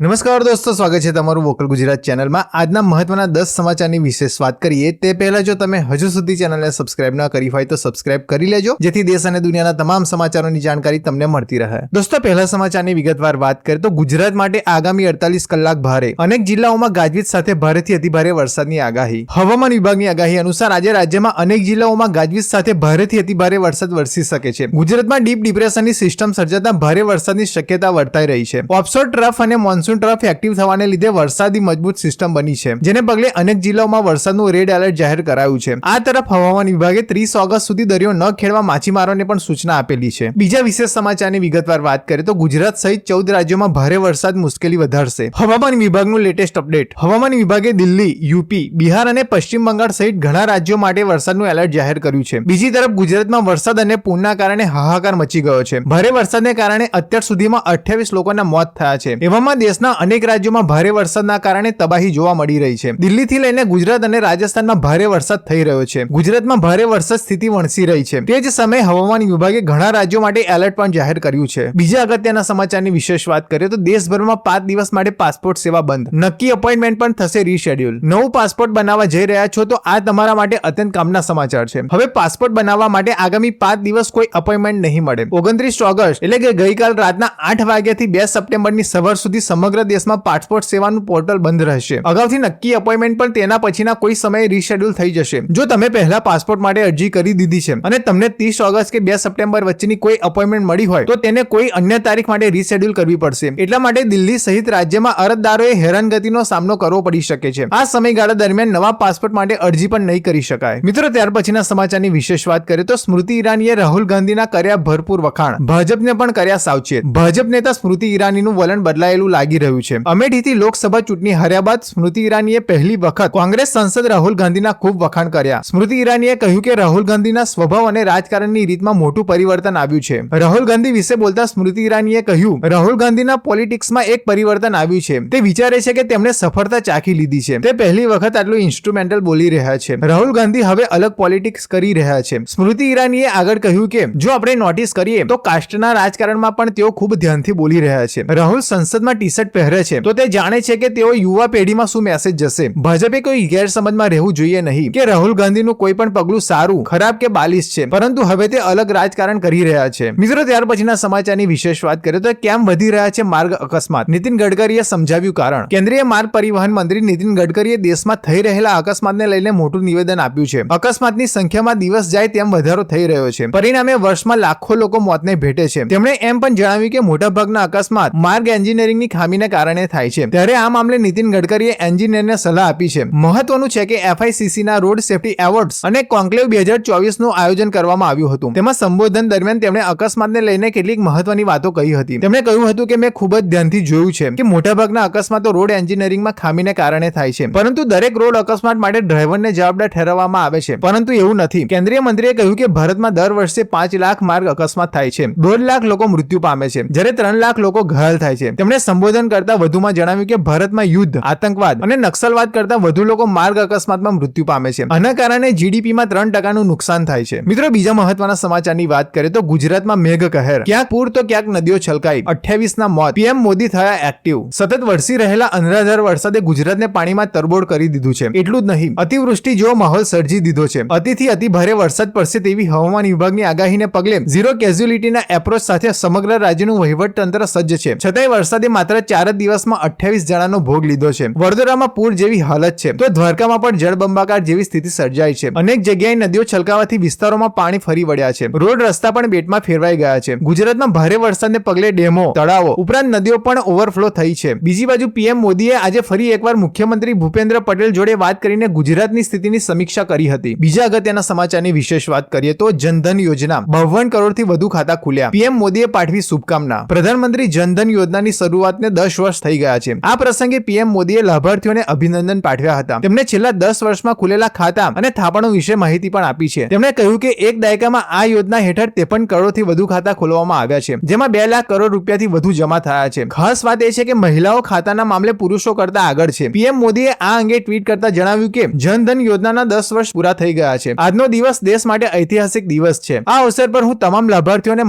નમસ્કાર દોસ્તો, સ્વાગત છે તમારું વોકલ ગુજરાત ચેનલમાં। આજના મહત્વના 10 સમાચારની વિશેષ વાત કરીએ તે પહેલા જો તમે હજુ સુધી ચેનલને સબસ્ક્રાઇબ ન કરી હોય તો સબસ્ક્રાઇબ કરી લેજો, જેથી દેશ અને દુનિયાના તમામ સમાચારોની જાણકારી તમને મળતી રહે। દોસ્તો, પહેલા સમાચારની વિગતવાર વાત કરીએ તો ગુજરાત માટે આગામી 48 કલાક ભારે, અનેક જિલ્લાઓમાં ગાજવીજ સાથે ભારેથી અતિભારે વરસાદની આગાહી। હવામાન વિભાગની આગાહી અનુસાર આજે રાજ્યમાં અનેક જિલ્લાઓમાં ગાજવીજ સાથે ભારેથી અતિભારે વરસાદ વરસી શકે છે। ગુજરાતમાં ડીપ ડિપ્રેશનની સિસ્ટમ સર્જાતા ભારે વરસાદની શક્યતા વર્તાઈ રહી છે। ઓફશોર ટ્રફ અને મોન્સૂન તરફ એક્ટિવ થવાને લીધે વરસાદી મજબૂત સિસ્ટમ બની છે, જેને પગલે અનેક જિલ્લાઓમાં વરસાદનું રેડ એલર્ટ જાહેર કરાયું છે। આ તરફ હવામાન વિભાગે 30 ઓગસ્ટ સુધી દરિયો ન ખેડવા માછીમારોને પણ સૂચના આપેલી છે। બીજા વિશેષ સમાચારની વિગતવાર વાત કરીએ તો ગુજરાત સહિત 14 રાજ્યોમાં ભારે વરસાદ મુશ્કેલી વધારશે। હવામાન વિભાગનું લેટેસ્ટ અપડેટ। હવામાન વિભાગે દિલ્હી, યુપી, બિહાર અને પશ્ચિમ બંગાળ સહિત ઘણા રાજ્યો માટે વરસાદનું એલર્ટ જાહેર કર્યું છે। બીજી તરફ ગુજરાતમાં વરસાદ અને પૂરના કારણે હાહાકાર મચી ગયો છે। ભારે વરસાદને કારણે અત્યાર સુધીમાં 28 લોકોના મોત થયા છે। એવામાં દેશના અનેક રાજ્યોમાં ભારે વરસાદના કારણે તબાહી જોવા મળી રહી છે। દિલ્હીથી લઈને ગુજરાત અને રાજસ્થાનમાં ભારે વરસાદ થઈ રહ્યો છે। ગુજરાતમાં ભારે વરસાદ સ્થિતિ વણસી રહી છે। તે જ સમયે હવામાન વિભાગે ઘણા રાજ્યો માટે એલર્ટ પણ જાહેર કર્યું છે। બીજા અગત્યના સમાચારની વિશેષ વાત કરીએ તો દેશભરમાં 5 દિવસ માટે પાસપોર્ટ સેવા બંધ, નક્કી અપોઇન્ટમેન્ટ પણ થશે રીશેડ્યુલ। નવું પાસપોર્ટ બનાવવા જઈ રહ્યા છો તો આ તમારા માટે અત્યંત કામના સમાચાર છે। હવે પાસપોર્ટ બનાવવા માટે આગામી 5 દિવસ કોઈ અપોઇન્ટમેન્ટ નહીં મળે। 29 ઓગસ્ટ એટલે કે ગઈકાલ રાતના 8 વાગ્યાથી 2 સપ્ટેમ્બરની સવાર સુધી સમગ્ર દેશમાં પાસપોર્ટ સેવાનું પોર્ટલ બંધ રહેશે। અગાઉથી નક્કી અપોઇન્ટમેન્ટ પણ તેના પછીના કોઈ સમયે રીશેડ્યુલ થઈ જશે। જો તમે પહેલા પાસપોર્ટ માટે અરજી કરી દીધી છે અને તમને 30 ઓગસ્ટ કે 2 સપ્ટેમ્બર વચ્ચેની કોઈ અપોઇન્ટમેન્ટ મળી હોય તો તેને કોઈ અન્ય તારીખ માટે રીશેડ્યુલ કરવી પડશે। એટલા માટે દિલ્હી સહિત રાજ્યમાં અરજદારોએ હેરાનગતિનો સામનો કરવો પડી શકે છે। આ સમયગાળા દરમિયાન નવા પાસપોર્ટ માટે અરજી પણ નહીં કરી શકાય। મિત્રો, ત્યાર પછીના સમાચારની વિશેષ વાત કરીએ તો સ્મૃતિ ઈરાનીએ રાહુલ ગાંધીના કર્યા ભરપૂર વખાણ, ભાજપને પણ કર્યા સાવચેત। ભાજપ નેતા સ્મૃતિ ઈરાનીનું વલણ બદલાયેલું લાગી રહ્યું છે। અમેઠીથી લોકસભા ચૂંટણી હાર્યા બાદ સ્મૃતિ ઈરાનીએ પહેલી વખત કોંગ્રેસ સાંસદ રાહુલ ગાંધીના ખૂબ વખાણ કર્યા। સ્મૃતિ ઈરાનીએ કહ્યું કે રાહુલ ગાંધીના સ્વભાવ અને રાજકારણની રીતમાં મોટું પરિવર્તન આવ્યું છે। રાહુલ ગાંધી વિશે બોલતા સ્મૃતિ ઈરાનીએ કહ્યું, રાહુલ ગાંધીના પોલિટિક્સમાં એક પરિવર્તન આવ્યું છે। તે વિચારે છે કે તેમણે સફળતા ચાખી લીધી છે। તે પહેલી વખત આટલું ઇન્સ્ટ્રુમેન્ટલ બોલી રહ્યા છે। રાહુલ ગાંધી હવે અલગ પોલિટિક્સ કરી રહ્યા છે। સ્મૃતિ ઈરાનીએ આગળ કહ્યું કે જો આપણે નોટિસ કરીએ તો કાસ્ટના રાજકારણમાં પણ તેઓ ખૂબ ધ્યાનથી બોલી રહ્યા છે। રાહુલ સંસદમાં ટી-શર્ટ પહેરે છે તો તે જાણે છે કે તેઓ યુવા પેઢીમાં શું મેસેજ જશે। ભાજપે કોઈ ગેરસમજમાં રહેવું જોઈએ નહીં કે રાહુલ ગાંધીનું કોઈ પણ પગલું સારું, ખરાબ કે બાલિશ છે, પરંતુ હવે તે અલગ રાજકારણ કરી રહ્યા છે। મિત્રો, ત્યાર પછીના સમાચારની વિશેષ વાત કરીએ તો કેમ વધી રહ્યા છે માર્ગ અકસ્માત, નીતિન ગડકરીએ સમજાવ્યું કારણ। કેન્દ્રીય માર્ગ પરિવહન મંત્રી નીતિન ગડકરીએ દેશમાં થઈ રહેલા અકસ્માતને લઈને મોટું નિવેદન આપ્યું છે। અકસ્માતની સંખ્યામાં દિવસ જાય તેમ વધારો થઈ રહ્યો છે, પરિણામે વર્ષમાં લાખો લોકો મોતને ભેટે છે। તેમણે એમ પણ જણાવ્યું કે મોટાભાગના અકસ્માત માર્ગ એન્જિનિયરિંગની ખામીને કારણે થાય છે। ત્યારે આ મામલે નીતિન ગડકરીએ એન્જિનિયરને સલાહ આપી છે। મહત્વનું છે કે FICCના રોડ સેફટી એવોર્ડ્સ અને કોન્ક્લેવ 2024નું આયોજન કરવામાં આવ્યું હતું। તેમાં સંબોધન દરમિયાન તેમણે અકસ્માતને લઈને કેટલીક મહત્વની વાતો કહી હતી। તેમણે કહ્યું હતું કે મેં ખૂબ જ ધ્યાનથી જોયું છે કે મોટાભાગના અકસ્માતો રોડ એન્જિનિયરિંગમાં ખામીને કારણે થાય છે, પરંતુ દરેક રોડ અકસ્માત માટે ડ્રાઈવરને જવાબદાર ઠેરવવામાં આવે છે, પરંતુ એવું નથી। કેન્દ્રીય મંત્રીએ કહ્યું કે ભારતમાં દર વર્ષે 5 લાખ માર્ગ અકસ્માત થાય છે, 1.5 લાખ લોકો મૃત્યુ પામે છે, જ્યારે 3 લાખ લોકો ઘાયલ થાય છે। તેમણે સંબોધન કરતા વધુમાં જણાવ્યું કે ભારતમાં યુદ્ધ, આતંકવાદ અને નક્સલવાદ કરતા વધુ લોકો માર્ગ અકસ્માતમાં મૃત્યુ પામે છે। આના કારણે જીડીપીમાં 3% નુકસાન થાય છે। મિત્રો, બીજા મહત્વના સમાચારની વાત કરીએ તો ગુજરાતમાં મેઘ કહેર, ક્યાંક પૂર તો ક્યાંક નદીઓ છલકાઈ, 28 ના મોત, પીએમ મોદી થયા એક્ટિવ। સતત વરસી રહેલા અનરાધાર વરસાદે ગુજરાતને પાણીમાં તરબોળ કરી દીધું છે। એટલું જ નહીં, અતિવૃષ્ટિ જેવો માહોલ સર્જી દીધો છે। અતિથી અતિ ભારે વરસાદ પડશે તેવી હવામાન વિભાગની આગાહીને પગલે ઝીરો કેઝ્યુલિટીના એપ્રોચ સાથે સમગ્ર રાજ્યનું વહીવટતંત્ર સજ્જ છે। છતાંય વરસાદે માત્ર 4 જ દિવસમાં 28 જણાનો ભોગ લીધો છે। વડોદરામાં પૂર જેવી હાલત છે તો દ્વારકામાં પણ જળબંબાકાર જેવી સ્થિતિ સર્જાઈ છે। અનેક જગ્યાએ નદીઓ છલકાવાથી વિસ્તારોમાં પાણી ફરી વળ્યા છે। રોડ રસ્તા પણ બેટમાં ફેરવાઈ ગયા છે। ગુજરાતમાં ભારે વરસાદને પગલે ડેમો, તળાવો ઉપરાંત નદીઓ પણ ઓવરફ્લો થઈ છે। બીજી બાજુ પીએમ મોદીએ આજે ફરી એકવાર મુખ્યમંત્રી ભૂપેન્દ્ર પટેલ જોડે વાત કરીને ગુજરાતની સ્થિતિની સમીક્ષા કરી હતી। બીજા અગત્યના સમાચારની વિશેષ વાત કરીએ તો જનધન યોજના, 52 કરોડથી વધુ ખાતા ખુલ્યા, પીએમ મોદીએ પાઠવી શુભકામના। પ્રધાનમંત્રી જનધન યોજનાની શરૂઆતને 10 વર્ષ થઈ ગયા છે। આ પ્રસંગે પીએમ મોદીએ લાભાર્થીઓને અભિનંદન પાઠવ્યા હતા। તેમણે છેલ્લા 10 વર્ષમાં ખુલેલા ખાતા અને થાપણો વિશે માહિતી પણ આપી છે। તેમણે કહ્યું કે એક દાયકામાં આ યોજના હેઠળ 53 કરોડથી વધુ ખાતા ખોલવામાં આવ્યા છે, જેમાં 2 લાખ કરોડ રૂપિયાથી વધુ જમા થયા છે। ખાસ વાત એ છે કે મહિલાઓ ખાતાના મામલે પુરુષો કરતા આગળ છે। પીએમ મોદીએ આ અંગે ટ્વીટ કરતા જણાવ્યું કે જનધન યોજનાના 10 વર્ષ પૂરા થઈ ગયા છે। આજનો દિવસ દેશ માટે ઐતિહાસિક દિવસ છે। આ અવસર પર હું તમામ લાભાર્થીઓને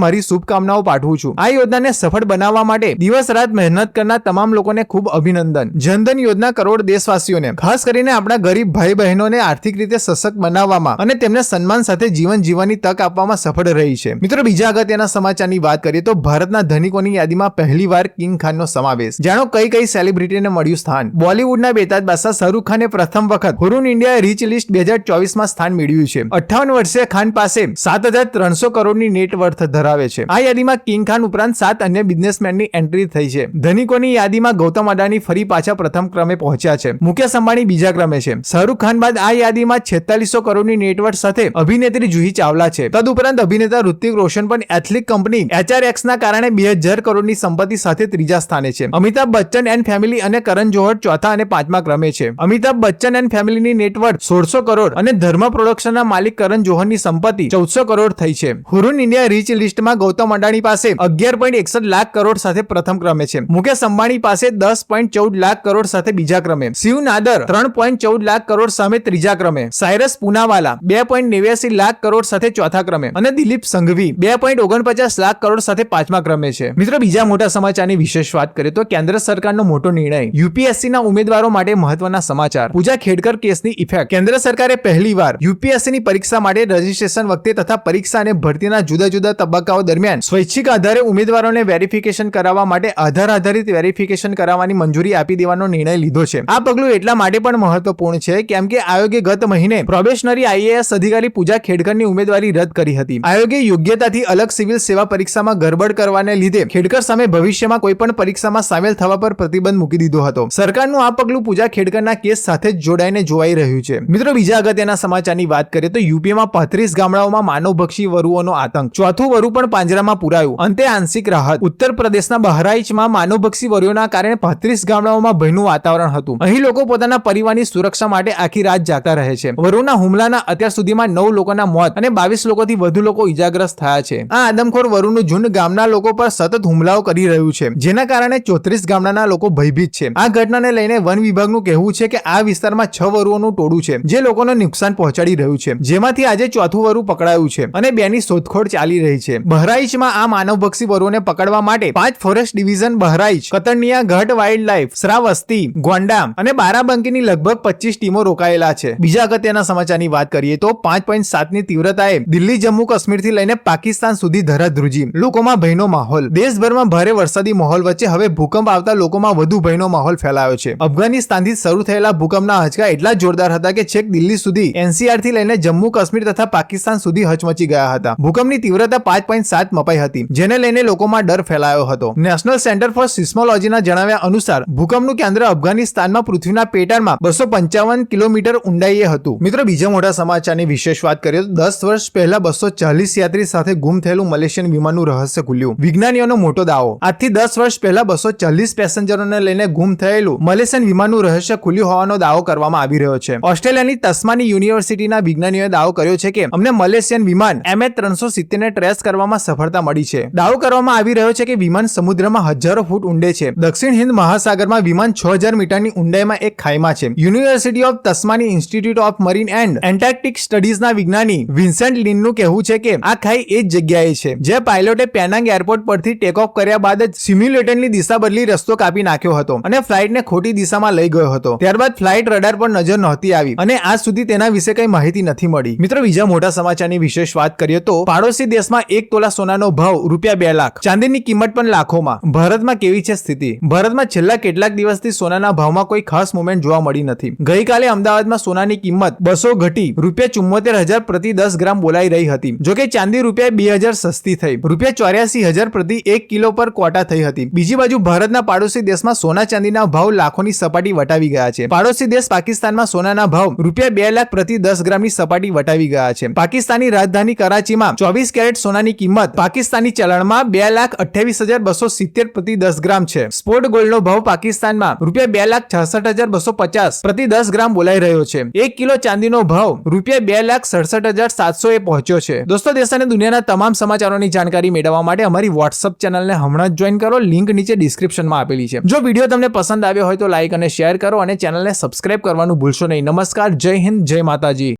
મારી શુભકામનાઓ પાઠવું છું। આ યોજનાને સફળ બનાવવા માટે દિવસ રાત મહેનત કરનાર તમામ લોકોને ખૂબ અભિનંદન. જનધન યોજના કરોડ દેશવાસીઓને, ખાસ કરીને આપણા ગરીબ ભાઈ બહેનોને આર્થિક રીતે સશક્ત બનાવવામાં અને તેમને સન્માન સાથે જીવન જીવવાની તક આપવામાં સફળ રહી છે. મિત્રો, બીજા અગત્યના સમાચારની વાત કરીએ તો ભારતના ધનિકોની યાદીમાં પહેલીવાર કિંગ ખાનનો સમાવેશ. જાણો કઈ કઈ સેલિબ્રિટીને મળ્યું સ્થાન. બોલિવૂડના બેતાજ બાદશાહ શાહરુખ ખાને પ્રથમ વખત હુરુન ઇન્ડિયા રીચ લિસ્ટ 2024 માં સ્થાન મેળવ્યું છે. 58 વર્ષીય ખાન પાસે 7,300 કરોડની નેટ વર્થ ધરાવે છે. આ યાદીમાં કિંગ ખાન ઉપરાંત 7 અન્ય બિઝનેસમેનની એન્ટ્રી થઈ છે. ધનિકોની યાદીમાં ગૌતમ અદાણી ફરી પાછા પ્રથમ ક્રમે પહોંચ્યા છે. મુકેશ અંબાણી બીજા ક્રમે છે. શાહરુખ ખાન બાદ આ યાદીમાં 4600 કરોડની નેટવર્થ સાથે અભિનેત્રી જુહી ચાવલા છે. તદુપરાંત અભિનેતા ઋતિક રોશન પણ એથલિક કંપની HRX ના કારણે 2000 કરોડની સંપત્તિ સાથે ત્રીજા સ્થાને છે. અમિતાભ બચ્ચન એન્ડ ફેમિલી અને કરણ જોહર ચોથા અને પાંચમા ક્રમે છે. અમિતાભ બચ્ચન એન્ડ ફેમિલીની નેટવર્થ 1600 કરોડ અને ધર્મ પ્રોડક્શનના માલિક કરણ જોહરની સંપત્તિ 1400 કરોડ થઈ છે. હુરુન ઇન્ડિયા રીચ લિસ્ટમાં ગૌતમ અદાણી પાસે 11.61 લાખ કરોડ સાથે પ્રથમ ક્રમે છે. મુકેશ અંબાણી પાસે 10.14 લાખ કરોડ સાથે બીજા ક્રમે. શિવ નાદર 3.14 લાખ કરોડ સામે ત્રીજા ક્રમે. સાયરસ પૂનાવાલા 2.89 લાખ કરોડ સાથે ચોથા ક્રમે અને દિલીપ સંઘવી 2.49 લાખ કરોડ સાથે પાંચમા ક્રમે છે. મિત્રો, બીજા મોટા સમાચારની વિશેષ વાત કરીએ તો કેન્દ્ર સરકારનો મોટો નિર્ણય. યુપીએસસીના ઉમેદવારો માટે મહત્વના સમાચાર. પૂજા ખેડકર કેસની ઇફેક્ટ. કેન્દ્ર સરકારે પહેલીવાર યુપીએસસીની પરીક્ષા માટે રજીસ્ટ્રેશન વખતે તથા પરીક્ષા અને ભરતીના જુદા જુદા તબક્કાઓ દરમિયાન સ્વૈચ્છિક આધારે ઉમેદવારોને વેરિફિકેશન કરાવવા માટે આધાર આધારિત વેરિફિકેશન કરાવવાની મંજૂરી આપી દેવાનો નિર્ણય લીધો છે. આ પગલું એટલા માટે પણ મહત્વપૂર્ણ છે કેમ કે આયોગે ગત મહિને પ્રોબેશનરી આઈએએસ અધિકારી પૂજા ખેડકરની ઉમેદવારી રદ કરી હતી. આયોગે યોગ્યતાથી અલગ સિવિલ સેવા પરીક્ષામાં ગરબડ કરવાને લીધે ખેડકર સામે ભવિષ્યમાં કોઈ પણ પરીક્ષામાં સામેલ થવા પર પ્રતિબંધ મૂકી દીધો હતો. સરકારનું આ પગલું પૂજા ખેડકરના કેસ સાથે જ જોડાઈને જોવાઈ રહ્યું છે. મિત્રો, બીજા અગત્યના સમાચારની વાત કરીએ તો યુપીમાં 35 ગામડાઓમાં માનવભક્ષી વરુઓનો આતંક. ચોથું વરુ પણ પાંજરામાં પુરાયું. અંતે આંશિક રાહત. ઉત્તર પ્રદેશના બહરાઇચમાં માનવભક્ષી વરુઓના કારણે 35 ગામડાઓમાં ભયનું વાતાવરણ હતું. અહીં લોકો પોતાના પરિવારની સુરક્ષા માટે આખી રાત જાગતા રહે છે. વરુના હુમલાના અત્યાર સુધીમાં 9 લોકોના મોત અને 22 લોકોથી વધુ લોકો ઈજાગ્રસ્ત થયા છે. આ આદમખોર વરુનું ઝુંડ ગામના લોકો પર સતત હુમલાઓ કરી રહ્યું છે, જેના કારણે 34 ગામડાના લોકો ભયભીત છે. આ ઘટનાને લઈને વન વિભાગનું કહેવું છે કે આ વિસ્તારમાં 6 વરુઓનું ટોળું છે જે લોકોને નુકસાન પહોંચાડી રહ્યું છે, જેમાંથી આજે ચોથું વરુ પકડાયું છે અને 2ની શોધખોળ ચાલી રહી છે. બહરાઇચમાં આ માનવભક્ષી વરુઓને પકડવા માટે 5 ફોરેસ્ટ ડિવિઝન બહરાઇચ, કતરનિયા ઘાટ વાઇલ્ડ લાઇફ, શ્રાવસ્તી, ગોંડા અને બારાબંકીની લગભગ 25 ટીમો રોકાયેલા છે. બીજા અગત્યના સમાચારની વાત કરીએ તો 5.7ની તીવ્રતાએ દિલ્હી, જમ્મુ કાશ્મીરથી લઈને પાકિસ્તાન સુધી ધરાધ્રુજી. લોકોમાં ભયનો માહોલ. દેશભરમાં ભારે વરસાદી માહોલ વચ્ચે હવે ભૂકંપ આવતા લોકોમાં વધુ ભયનો માહોલ ફેલાયો છે. અફઘાનિસ્તાનથી શરૂ થયેલા ભૂકંપના આંચકા એટલા જોરદાર હતા કે છેક દિલ્હી સુધી, NCR થી લઈને જમ્મુ કાશ્મીર તથા પાકિસ્તાન સુધી હચમચી ગયા હતા. ભૂકંપની તીવ્રતા 5.7 મપાઈ હતી, જેને લઈને લોકોમાં ડર ફેલાયો હતો. નેશનલ સેન્ટર ફોર સિસ્મોલોજીના જણાવ્યા અનુસાર ભૂકંપનું કેન્દ્ર અફઘાનિસ્તાનમાં પૃથ્વીના પેટાળમાં 255 કિલોમીટર ઊંડાઈએ હતું. મિત્રો, બીજા મોટા સમાચારની વિશેષ વાત કરીએ તો 10 વર્ષ પહેલા 240 યાત્રી સાથે ગુમ થયેલું મલેશિયન વિમાનનું રહસ્ય ખુલ્યું. વિજ્ઞાનીઓનો મોટો દાવો. આજથી 10 વર્ષ પહેલા 240 પેસેન્જરોને લઈને ગુમ થયેલું મલેશિયન વિમાનનું રહસ્ય ખુલ્યું હોવાનો દાવો કરવામાં આવી રહ્યો છે. ઓસ્ટ્રેલિયાની તસ્માની યુનિવર્સિટીના વિજ્ઞાનીઓએ દાવો કર્યો છે કે અમને મલેશિયન વિમાન MH370 ને ટ્રેસ કરવામાં સફળતા મળી છે. દાવો કરવામાં આવી રહ્યો છે કે વિમાન સમુદ્રમાં હજારો ફૂટ ઊંડે છે. દક્ષિણ હિન્દ મહાસાગરમાં વિમાન 6000 મીટરની ઊંડાઈમાં એક ખાઈમાં છે. University of Tasmania institute of marine and Antarctic સ્ટડીઝના વિજ્ઞાની વિન્સેન્ટ લિનનું કહેવું છે કે આ ખાઈ એ જ જગ્યાએ છે જે પાયલોટે પેનાંગ એરપોર્ટ પરથી ટેક ઓફ કર્યા બાદ જ સિમ્યુલેટરની દિશા બદલી રસ્તો કાપી નાખ્યો હતો અને ફ્લાઇટને ખોટી દિશામાં લઈ ગયો હતો. ત્યારબાદ ફ્લાઇટ રડાર પર નજર નહોતી આવી અને આજ સુધી તેના વિશે કઈ માહિતી નથી મળી. મિત્રો, બીજા મોટા સમાચારની વિશેષ વાત કરીએ તો પાડોશી દેશમાં 1 તોલા સોનાનો ભાવ ₹2 લાખ. ચાંદીની કિંમત પણ લાખોમાં. ભારતમાં કેવી છે સ્થિતિ? ભારતમાં છેલ્લા કેટલાક દિવસથી સોનાના ભાવમાં કોઈ ખાસ મુવમેન્ટ જોવા મળી નથી. ગઈકાલે અમદાવાદમાં સોનાની કિંમત 200 ઘટી ₹74,000 પ્રતિ 10 ગ્રામ બોલાઈ રહી હતી. જોકે ચાંદી ₹2,000 સસ્તી થઈ ₹84,000 પ્રતિ 1 કિલો પર ક્વોટા થઈ હતી. બીજી બાજુ ભારતના પાડોશી દેશમાં સોના ચાંદીના ભાવ લાખોની સપાટી વટાવી ગયા છે. પાડોશી દેશ પાકિસ્તાનમાં સોનાના ભાવ ₹2 લાખ પ્રતિ 10 ગ્રામની સપાટી વટાવી ગયા છે. પાકિસ્તાની રાજધાની કરાચીમાં 24 કેરેટ સોનાની કિંમત પાકિસ્તાની ચલણમાં ₹2,28,270 પ્રતિ 10 ગ્રામ છે. સ્પોટ ગોલ્ડનો ભાવ પાકિસ્તાનમાં ₹2,66,250 પ્રતિ 10 ગ્રામ બોલાઈ રહ્યો છે. 1 કિલો ચાંદીનો ભાવ ₹2,67,700 એ પહોંચ્યો છે. દોસ્તો, દેશ અને દુનિયાના તમામ સમાચારોની જાણકારી મેળવવા માટે અમારી વોટ્સઅપ ચેનલને હમણાં જ જોઈન કરો. લિંક નીચે ડિસ્ક્રિપ્શનમાં આપેલી છે. જો વિડીયો તમને પસંદ આવ્યો હોય તો લાઈક અને શેર કરો અને ચેનલને સબસ્ક્રાઇબ કરવાનું ભૂલશો નહીં. નમસ્કાર, જય હિન્દ, જય માતાજી.